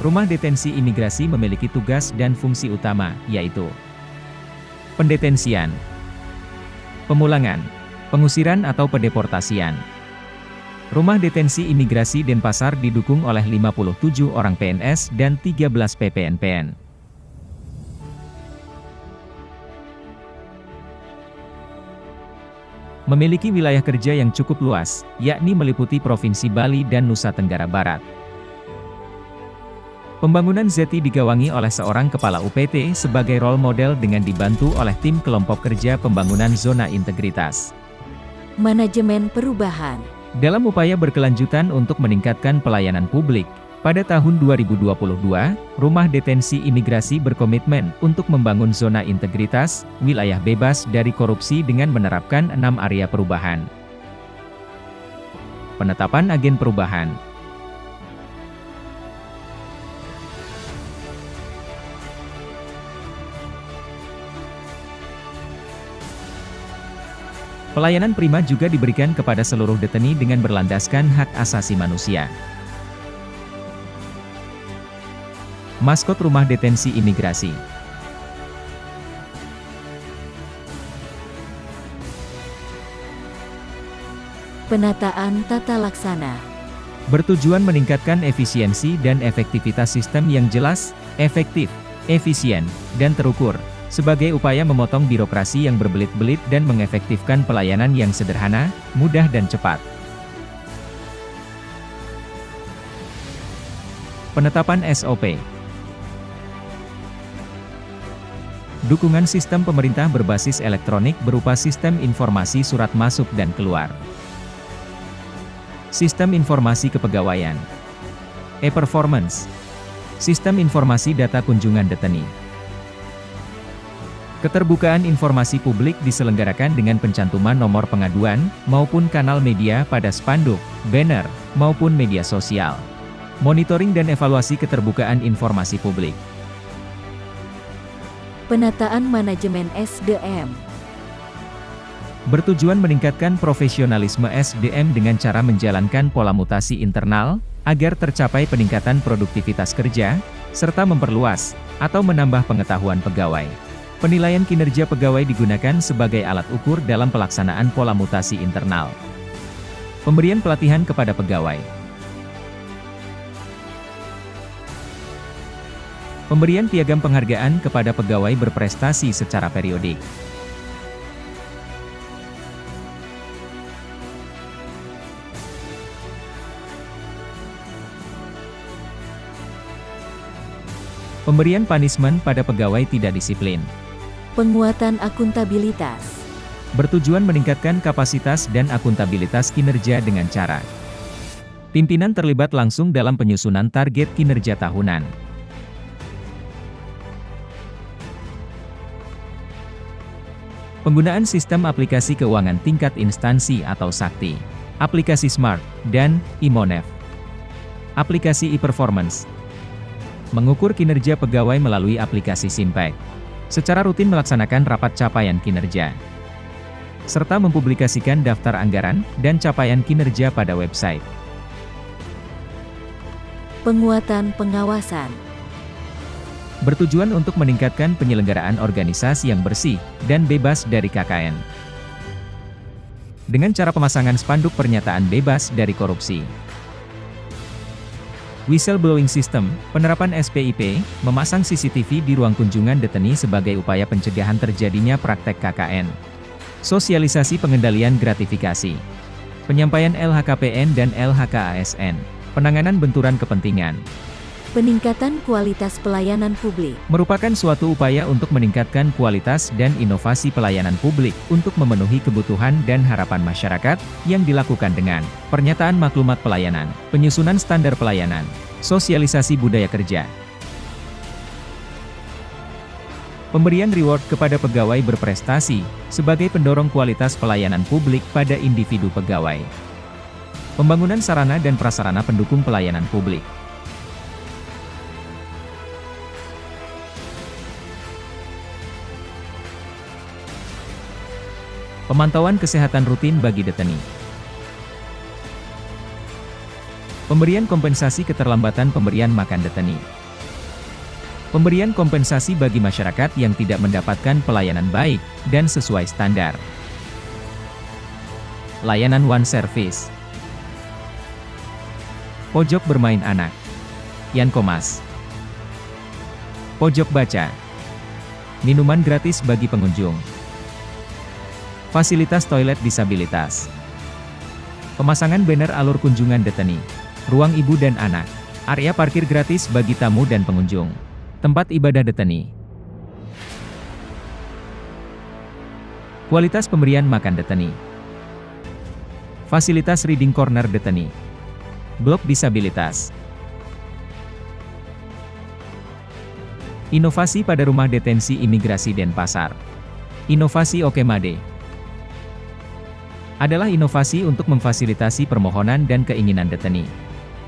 Rumah detensi imigrasi memiliki tugas dan fungsi utama, yaitu pendetensian, pemulangan, pengusiran atau pendeportasian. Rumah detensi imigrasi Denpasar didukung oleh 57 orang PNS dan 13 PPNPN. Memiliki wilayah kerja yang cukup luas, yakni meliputi Provinsi Bali dan Nusa Tenggara Barat. Pembangunan ZETI digawangi oleh seorang kepala UPT sebagai role model dengan dibantu oleh tim kelompok kerja pembangunan zona integritas. Manajemen perubahan. Dalam upaya berkelanjutan untuk meningkatkan pelayanan publik, pada tahun 2022, Rumah Detensi Imigrasi berkomitmen untuk membangun zona integritas, wilayah bebas dari korupsi dengan menerapkan 6 area perubahan. Penetapan agen perubahan. Pelayanan prima juga diberikan kepada seluruh deteni dengan berlandaskan hak asasi manusia. Maskot Rumah Detensi Imigrasi. Penataan tata laksana. Bertujuan meningkatkan efisiensi dan efektivitas sistem yang jelas, efektif, efisien, dan terukur, sebagai upaya memotong birokrasi yang berbelit-belit dan mengefektifkan pelayanan yang sederhana, mudah dan cepat. Penetapan SOP. Dukungan sistem pemerintah berbasis elektronik berupa sistem informasi surat masuk dan keluar. Sistem informasi kepegawaian. E-performance. Sistem informasi data kunjungan deteni. Keterbukaan informasi publik diselenggarakan dengan pencantuman nomor pengaduan, maupun kanal media pada spanduk, banner, maupun media sosial. Monitoring dan evaluasi keterbukaan informasi publik. Penataan manajemen SDM. Bertujuan meningkatkan profesionalisme SDM dengan cara menjalankan pola mutasi internal, agar tercapai peningkatan produktivitas kerja, serta memperluas, atau menambah pengetahuan pegawai. Penilaian kinerja pegawai digunakan sebagai alat ukur dalam pelaksanaan pola mutasi internal. Pemberian pelatihan kepada pegawai. Pemberian piagam penghargaan kepada pegawai berprestasi secara periodik. Pemberian punishment pada pegawai tidak disiplin. Penguatan akuntabilitas. Bertujuan meningkatkan kapasitas dan akuntabilitas kinerja dengan cara pimpinan terlibat langsung dalam penyusunan target kinerja tahunan. Penggunaan sistem aplikasi keuangan tingkat instansi atau SAKTI, aplikasi Smart, dan iMonef. Aplikasi e-performance. Mengukur kinerja pegawai melalui aplikasi Simpek. Secara rutin melaksanakan rapat capaian kinerja. Serta mempublikasikan daftar anggaran dan capaian kinerja pada website. Penguatan pengawasan. Bertujuan untuk meningkatkan penyelenggaraan organisasi yang bersih dan bebas dari KKN. Dengan cara pemasangan spanduk pernyataan bebas dari korupsi. Whistleblowing System, penerapan SPIP, memasang CCTV di ruang kunjungan deteni sebagai upaya pencegahan terjadinya praktek KKN. Sosialisasi pengendalian gratifikasi. Penyampaian LHKPN dan LHKASN. Penanganan benturan kepentingan. Peningkatan kualitas pelayanan publik. Merupakan suatu upaya untuk meningkatkan kualitas dan inovasi pelayanan publik untuk memenuhi kebutuhan dan harapan masyarakat yang dilakukan dengan pernyataan maklumat pelayanan, penyusunan standar pelayanan, sosialisasi budaya kerja. Pemberian reward kepada pegawai berprestasi sebagai pendorong kualitas pelayanan publik pada individu pegawai. Pembangunan sarana dan prasarana pendukung pelayanan publik. Pemantauan kesehatan rutin bagi deteni. Pemberian kompensasi keterlambatan pemberian makan deteni. Pemberian kompensasi bagi masyarakat yang tidak mendapatkan pelayanan baik dan sesuai standar. Layanan One Service. Pojok bermain anak. Yankomas. Pojok baca. Minuman gratis bagi pengunjung. Fasilitas toilet disabilitas. Pemasangan banner alur kunjungan deteni. Ruang ibu dan anak. Area parkir gratis bagi tamu dan pengunjung. Tempat ibadah deteni. Kualitas pemberian makan deteni. Fasilitas reading corner deteni. Blok disabilitas. Inovasi pada rumah detensi imigrasi Denpasar. Inovasi Okemade adalah inovasi untuk memfasilitasi permohonan dan keinginan deteni.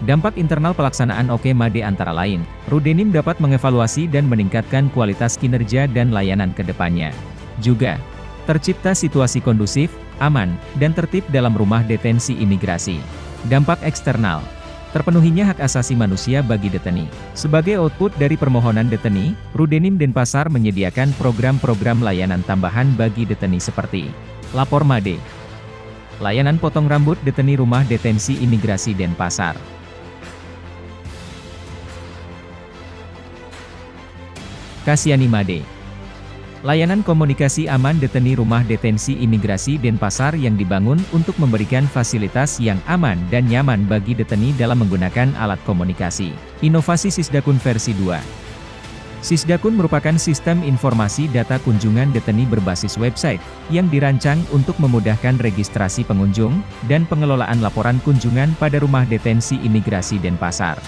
Dampak internal pelaksanaan Okemade antara lain, Rudenim dapat mengevaluasi dan meningkatkan kualitas kinerja dan layanan ke depannya. Juga, tercipta situasi kondusif, aman, dan tertib dalam rumah detensi imigrasi. Dampak eksternal, terpenuhinya hak asasi manusia bagi deteni. Sebagai output dari permohonan deteni, Rudenim Denpasar menyediakan program-program layanan tambahan bagi deteni seperti Lapor Made, layanan potong rambut deteni rumah detensi imigrasi Denpasar, Kasiani Made, layanan komunikasi aman deteni rumah detensi imigrasi Denpasar yang dibangun untuk memberikan fasilitas yang aman dan nyaman bagi deteni dalam menggunakan alat komunikasi. Inovasi Sisdakun versi 2. Sisdakun merupakan sistem informasi data kunjungan deteni berbasis website, yang dirancang untuk memudahkan registrasi pengunjung, dan pengelolaan laporan kunjungan pada rumah detensi imigrasi Denpasar.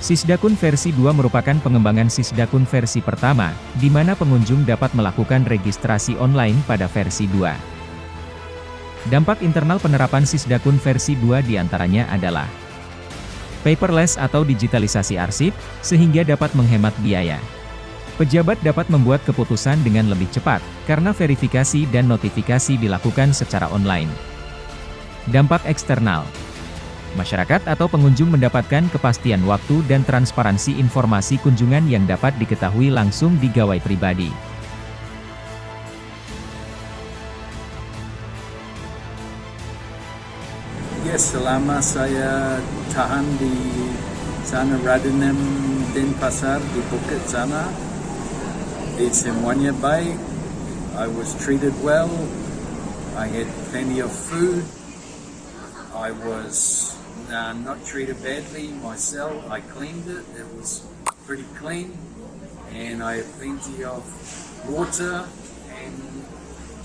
Sisdakun versi 2 merupakan pengembangan Sisdakun versi pertama, di mana pengunjung dapat melakukan registrasi online pada versi 2. Dampak internal penerapan Sisdakun versi 2 diantaranya adalah paperless atau digitalisasi arsip, sehingga dapat menghemat biaya. Pejabat dapat membuat keputusan dengan lebih cepat, karena verifikasi dan notifikasi dilakukan secara online. Dampak eksternal. Masyarakat atau pengunjung mendapatkan kepastian waktu dan transparansi informasi kunjungan yang dapat diketahui langsung di gawai pribadi. Yes, selama saya tahan di sana Rudenim Denpasar di Bukit sana, semuanya baik. I was treated well. I had plenty of food. I was not treated badly myself. I cleaned it. It was pretty clean, and I had plenty of water, and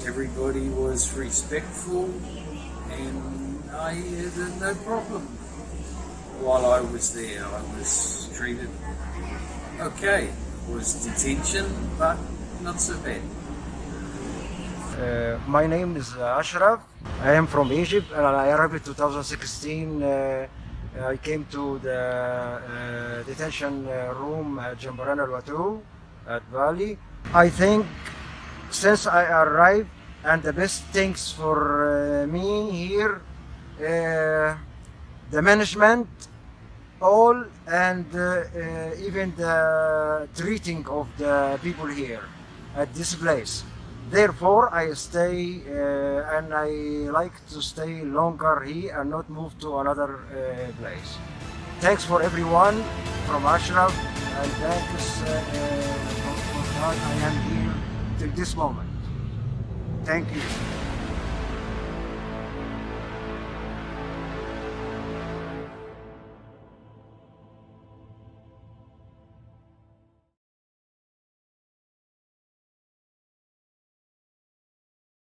everybody was respectful, and I had no problem. While I was there, I was treated okay. It was detention, but not so bad. My name is Ashraf. I am from Egypt and I arrived in 2016. I came to the detention room at Jambaran al-Watu at Bali. I think since I arrived, and the best things for me here, the management, all, and even the treating of the people here at this place. Therefore, I stay and I like to stay longer here and not move to another place. Thanks for everyone from Ashraf, and thanks for that I am here till this moment. Thank you.